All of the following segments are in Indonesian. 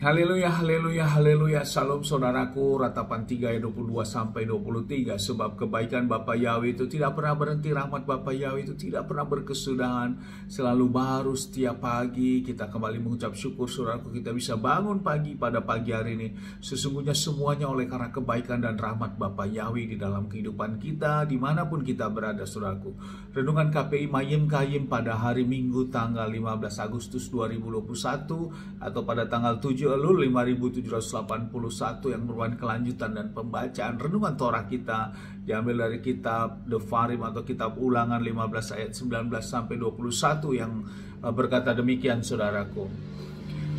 Haleluya, haleluya, haleluya. Salam saudaraku, Ratapan 3 ayat 22 sampai 23. Sebab kebaikan Bapa Yahweh itu tidak pernah berhenti, rahmat Bapa Yahweh itu tidak pernah berkesudahan, selalu baru setiap pagi. Kita kembali mengucap syukur saudaraku, kita bisa bangun pagi pada pagi hari ini. Sesungguhnya semuanya oleh karena kebaikan dan rahmat Bapa Yahweh di dalam kehidupan kita, dimanapun kita berada saudaraku. Renungan KPI Mayim Kayim pada hari Minggu tanggal 15 Agustus 2021 atau pada tanggal 7 lalu 5781 yang merupakan kelanjutan dan pembacaan renungan Torah kita diambil dari kitab Devarim atau kitab Ulangan 15 ayat 19 sampai 21 yang berkata demikian saudaraku.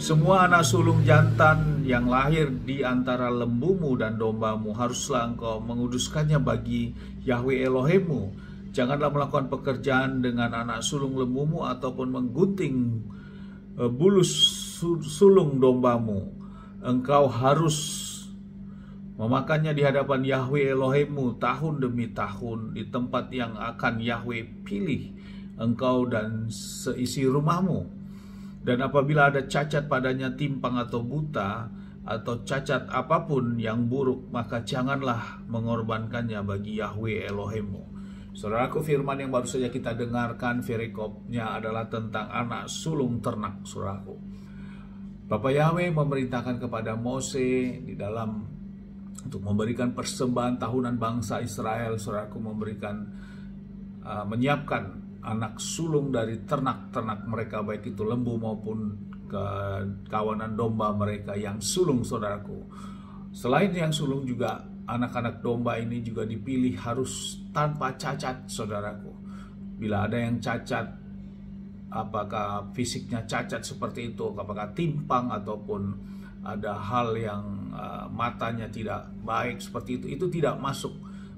Semua anak sulung jantan yang lahir di antara lembumu dan dombamu haruslah engkau menguduskannya bagi Yahweh Elohimmu. Janganlah melakukan pekerjaan dengan anak sulung lembumu ataupun menggunting bulus sulung dombamu. Engkau harus memakannya di hadapan Yahweh Elohimmu tahun demi tahun di tempat yang akan Yahweh pilih engkau dan seisi rumahmu. Dan apabila ada cacat padanya, timpang atau buta atau cacat apapun yang buruk, maka janganlah mengorbankannya bagi Yahweh Elohimmu. Saudaraku, firman yang baru saja kita dengarkan perikopnya adalah tentang anak sulung ternak saudaraku. Bapak Yahweh memerintahkan kepada Mose di dalam untuk memberikan persembahan tahunan bangsa Israel, saudaraku, menyiapkan anak sulung dari ternak-ternak mereka, baik itu lembu maupun kawanan domba mereka yang sulung saudaraku. Selain yang sulung juga anak-anak domba ini juga dipilih harus tanpa cacat saudaraku. Bila ada yang cacat, apakah fisiknya cacat seperti itu, apakah timpang ataupun ada hal yang matanya tidak baik seperti itu tidak masuk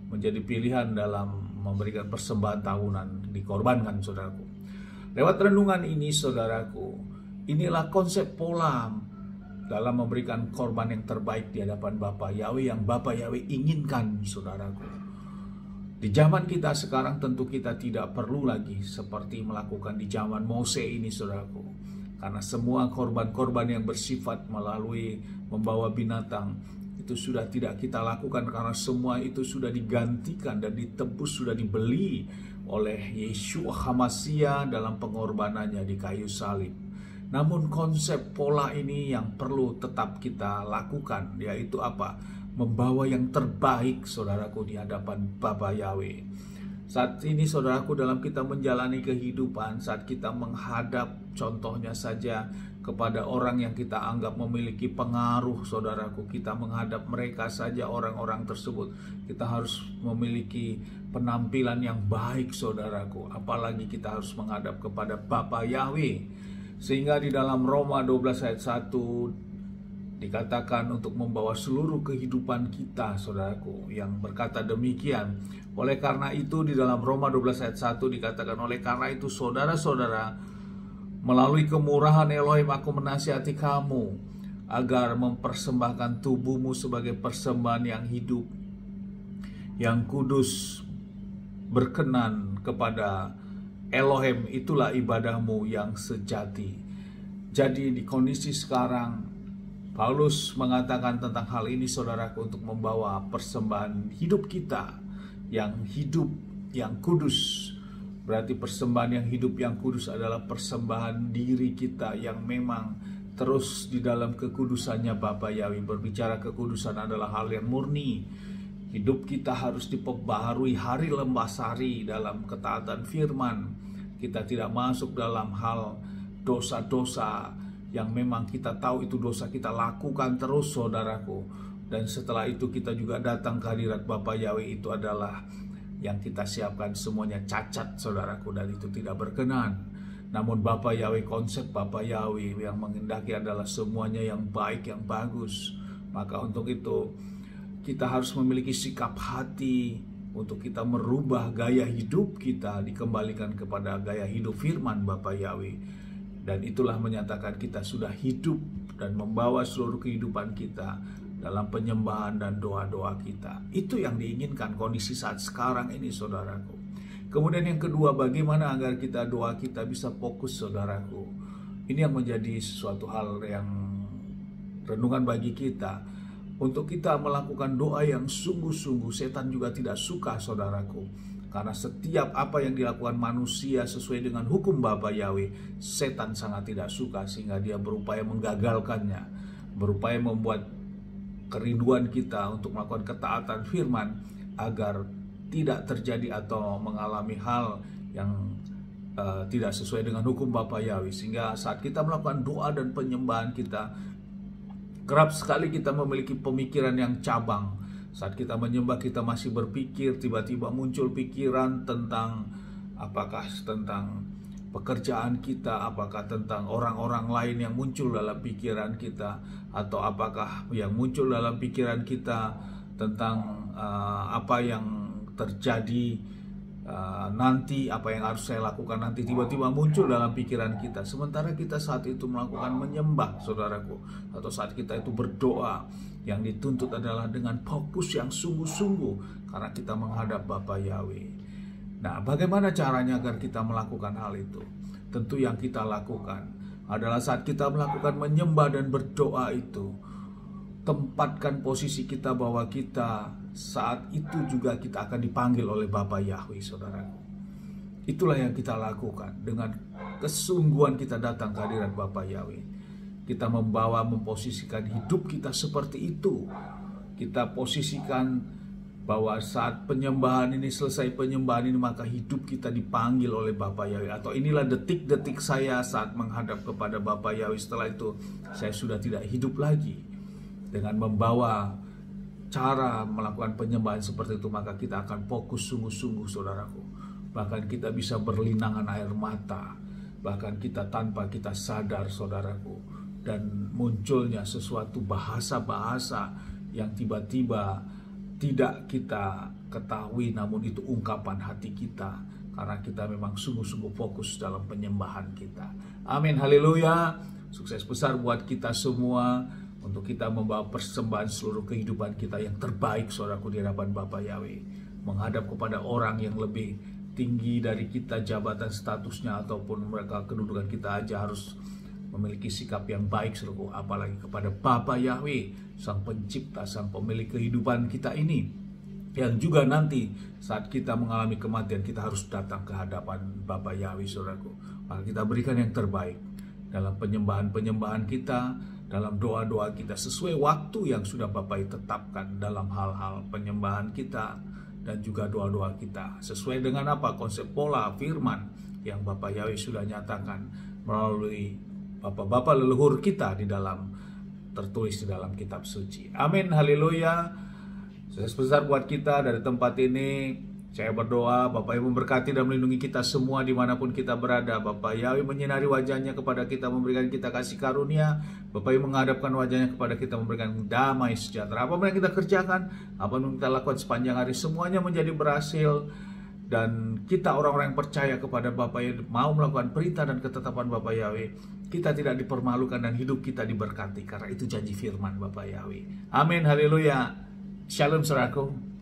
menjadi pilihan dalam memberikan persembahan tahunan dikorbankan saudaraku. Lewat renungan ini saudaraku, inilah konsep pola dalam memberikan korban yang terbaik di hadapan Bapa Yahweh yang Bapa Yahweh inginkan saudaraku. Di zaman kita sekarang tentu kita tidak perlu lagi seperti melakukan di zaman Mose ini saudaraku. Karena semua korban-korban yang bersifat melalui membawa binatang itu sudah tidak kita lakukan karena semua itu sudah digantikan dan ditebus, sudah dibeli oleh Yeshua HaMashiach dalam pengorbanannya di kayu salib. Namun konsep pola ini yang perlu tetap kita lakukan, yaitu apa? Membawa yang terbaik saudaraku di hadapan Bapa Yahweh. Saat ini saudaraku, dalam kita menjalani kehidupan, saat kita menghadap contohnya saja kepada orang yang kita anggap memiliki pengaruh saudaraku, kita menghadap mereka saja orang-orang tersebut, kita harus memiliki penampilan yang baik saudaraku, apalagi kita harus menghadap kepada Bapa Yahweh. Sehingga di dalam Roma 12 ayat 1 dikatakan untuk membawa seluruh kehidupan kita saudaraku, yang berkata demikian. Oleh karena itu di dalam Roma 12 ayat 1 dikatakan, oleh karena itu saudara-saudara, melalui kemurahan Elohim aku menasihati kamu agar mempersembahkan tubuhmu sebagai persembahan yang hidup, yang kudus, berkenan kepada Elohim, itulah ibadahmu yang sejati. Jadi di kondisi sekarang Paulus mengatakan tentang hal ini saudaraku, untuk membawa persembahan hidup kita yang hidup, yang kudus. Berarti persembahan yang hidup, yang kudus adalah persembahan diri kita yang memang terus di dalam kekudusannya Bapa Yahweh. Berbicara kekudusan adalah hal yang murni. Hidup kita harus diperbaharui hari lembasari dalam ketaatan firman. Kita tidak masuk dalam hal dosa-dosa yang memang kita tahu itu dosa, kita lakukan terus saudaraku. Dan setelah itu kita juga datang ke hadirat Bapa Yahweh, itu adalah yang kita siapkan semuanya cacat saudaraku, dan itu tidak berkenan. Namun Bapa Yahweh, konsep Bapa Yahweh yang menghendaki adalah semuanya yang baik, yang bagus. Maka untuk itu kita harus memiliki sikap hati untuk kita merubah gaya hidup kita, dikembalikan kepada gaya hidup firman Bapa Yahweh. Dan itulah menyatakan kita sudah hidup dan membawa seluruh kehidupan kita dalam penyembahan dan doa-doa kita. Itu yang diinginkan kondisi saat sekarang ini saudaraku. Kemudian yang kedua, bagaimana agar doa kita bisa fokus saudaraku. Ini yang menjadi sesuatu hal yang renungan bagi kita untuk kita melakukan doa yang sungguh-sungguh. Setan juga tidak suka, saudaraku, karena setiap apa yang dilakukan manusia sesuai dengan hukum Bapa Yahweh, setan sangat tidak suka, sehingga dia berupaya menggagalkannya, berupaya membuat kerinduan kita untuk melakukan ketaatan firman agar tidak terjadi atau mengalami hal yang tidak sesuai dengan hukum Bapa Yahweh. Sehingga saat kita melakukan doa dan penyembahan kita, kerap sekali kita memiliki pemikiran yang cabang. Saat kita menyembah, kita masih berpikir, tiba-tiba muncul pikiran tentang apakah tentang pekerjaan kita, apakah tentang orang-orang lain yang muncul dalam pikiran kita, atau apakah yang muncul dalam pikiran kita tentang apa yang terjadi nanti, apa yang harus saya lakukan nanti, tiba-tiba muncul dalam pikiran kita. Sementara kita saat itu melakukan menyembah, saudaraku, atau saat kita itu berdoa, yang dituntut adalah dengan fokus yang sungguh-sungguh, karena kita menghadap Bapa Yahweh. Nah, bagaimana caranya agar kita melakukan hal itu? Tentu yang kita lakukan adalah saat kita melakukan menyembah dan berdoa itu, tempatkan posisi kita bahwa kita saat itu juga kita akan dipanggil oleh Bapa Yahweh, saudaraku. Itulah yang kita lakukan. Dengan kesungguhan kita datang ke hadirat Bapa Yahweh. Kita memposisikan hidup kita seperti itu. Kita posisikan bahwa saat penyembahan ini selesai, penyembahan ini, maka hidup kita dipanggil oleh Bapa Yahweh. Atau inilah detik-detik saya saat menghadap kepada Bapa Yahweh. Setelah itu saya sudah tidak hidup lagi. Dengan membawa cara melakukan penyembahan seperti itu, maka kita akan fokus sungguh-sungguh, saudaraku. Bahkan kita bisa berlinangan air mata, bahkan kita tanpa kita sadar, saudaraku. Dan munculnya sesuatu bahasa-bahasa yang tiba-tiba tidak kita ketahui, namun itu ungkapan hati kita, karena kita memang sungguh-sungguh fokus dalam penyembahan kita. Amin, haleluya. Sukses besar buat kita semua, untuk kita membawa persembahan seluruh kehidupan kita yang terbaik, saudaraku, di hadapan Bapa Yahweh. Menghadap kepada orang yang lebih tinggi dari kita, jabatan statusnya, ataupun mereka kedudukan kita aja harus memiliki sikap yang baik, saudaraku. Apalagi kepada Bapa Yahweh, Sang Pencipta, Sang Pemilik kehidupan kita ini. Yang juga nanti saat kita mengalami kematian, kita harus datang ke hadapan Bapa Yahweh, saudaraku. Maka kita berikan yang terbaik dalam penyembahan-penyembahan kita, dalam doa-doa kita, sesuai waktu yang sudah Bapak tetapkan dalam hal-hal penyembahan kita, dan juga doa-doa kita. Sesuai dengan apa? Konsep pola firman yang Bapak Yahweh sudah nyatakan melalui Bapak-Bapak leluhur kita di dalam, tertulis di dalam kitab suci. Amin, haleluya. Sukses besar buat kita dari tempat ini. Saya berdoa Bapak yang memberkati dan melindungi kita semua dimanapun kita berada. Bapak Yahweh menyinari wajahnya kepada kita, memberikan kita kasih karunia. Bapak yang menghadapkan wajahnya kepada kita, memberikan damai sejahtera. Apa yang kita kerjakan, apa yang kita lakukan sepanjang hari, semuanya menjadi berhasil. Dan kita orang-orang yang percaya kepada Bapak yang mau melakukan perintah dan ketetapan Bapak Yahweh, kita tidak dipermalukan dan hidup kita diberkati, karena itu janji firman Bapak Yahweh. Amin, haleluya. Shalom, saudaraku.